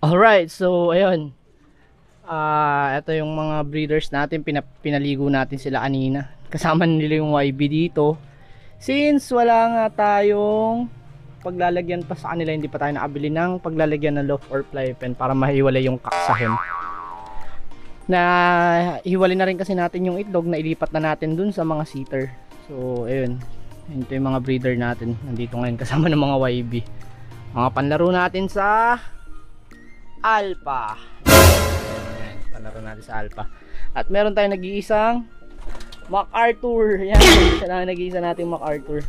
Alright, so ayun. Ito yung mga breeders natin, pinaligo natin sila kanina. Kasama nila yung YB dito. Since wala nga tayong paglalagyan pa sa kanila, hindi pa tayo nakabili ng paglalagyan ng loft or fly pen para mahiwalay yung kaksahin. Na hiwalay na rin kasi natin yung itlog na ilipat na natin dun sa mga seater. So ayun, ito yung mga breeder natin nandito ngayon kasama ng mga YB, mga panlaro natin sa Alpha. Ayan, panlaro natin sa Alpha. At meron tayong nag-iisang MacArthur. Yan, siya lang nag-iisa natin MacArthur.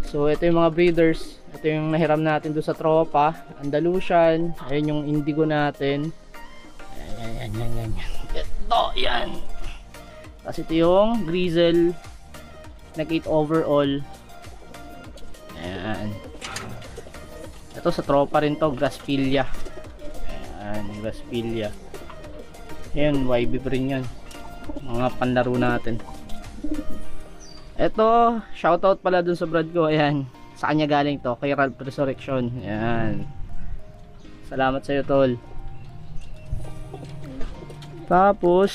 So ito yung mga breeders. Ito yung nahiram natin doon sa tropa, Andalusian. Ayun yung indigo natin. Yan. Ito, yan. Tapos ito yung Grizzle nag-8 overall. Ayan. Ito sa tropa rin to, Graspilla. Ayan, Graspilla. Ayan, YB pa rin yan. Mga panlaro natin. Ito, shoutout pala dun sa brad ko. Ayan, sa kanya galing to, kay Ralph Resurrection. Ayan. Salamat sa'yo, tol. Tapos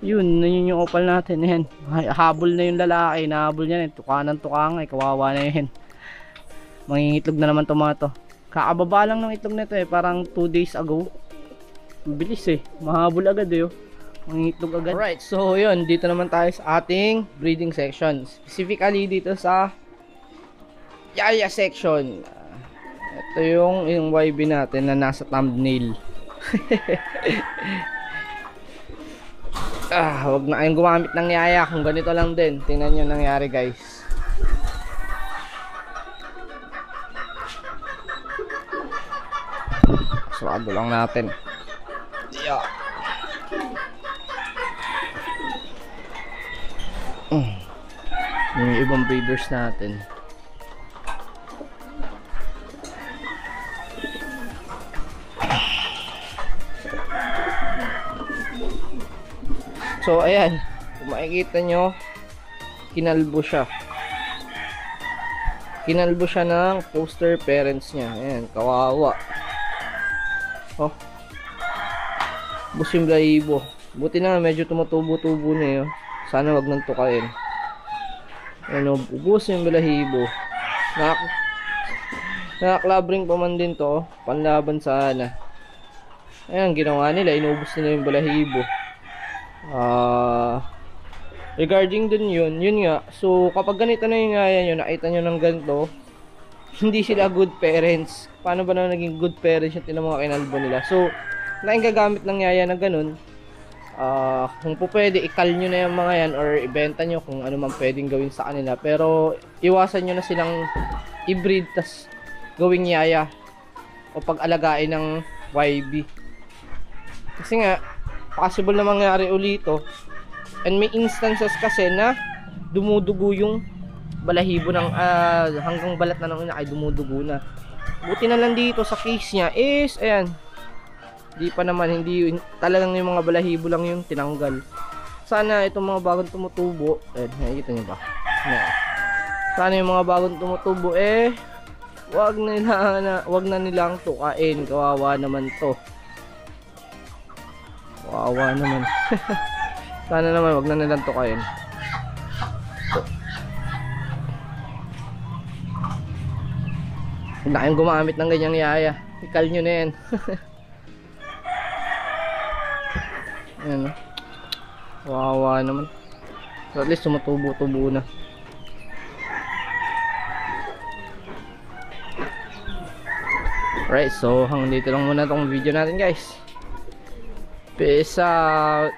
yun yung opal natin. Ayan, habol na yung lalaki, nahabol niya, tukanan tukangay, kawawa na yun. Mangingitlog na naman to mga to. Kakababa lang ng itlog nito parang 2 days ago. Bilis mahabol agad mangingitlog agad. Alright, so yun, dito naman tayo sa ating breeding section, specifically dito sa Yaya section. Ito yung YB natin na nasa thumbnail. Wag na kayong gumamit ng yaya kung ganito lang din. Tingnan nyo nangyari, guys. Sarado lang natin. Yeah. Yung ibang breeders natin. So ayan, kung makikita nyo, kinalbo siya. Kinalbo siya ng poster parents niya. Ayan, kawawa. Oh, busim blahibo. Buti na medyo tumutubo-tubo na sana wag nang tukain. Ano, busim blahibo. Nakaklabring pa man din to, panlaban sana. Ayan, ginawa nila, inubos nila yung balahibo. Regarding dun yun nga, so kapag ganito na yung ngaya nyo, nakita nyo ng ganito, hindi sila good parents. Paano ba na naging good parents yung tinamang kinalbo nila? So laking gagamit ng ngaya na ganun. Kung po pwede, ikal nyo na yung mga yan or ibenta nyo kung ano man pwedeng gawin sa kanila. Pero iwasan nyo na silang i-breed tas gawing yaya o pag-alagain ng YB. Kasi nga possible na mangyari ulito, and may instances kasi na dumudugo yung balahibo ng hanggang balat na ng ina ay dumudugo na. Buti na lang dito sa case niya is ayan, hindi talagang yung mga balahibo lang yung tinanggal. Sana itong mga bagong tumutubo, nakikita niyo ba? Sana yung mga bagong tumutubo wag na nilang tukain, kawawa naman to. Kawawa naman. Sana naman wag na nilang tukain. Huwag na kayong gumamit ng ganyang yaya. Ikal nyo na yan. Ayan, kawawa naman. So at least tumutubo-tubo na. Right, so hanggang dito lang muna tong video natin, guys. Peace out.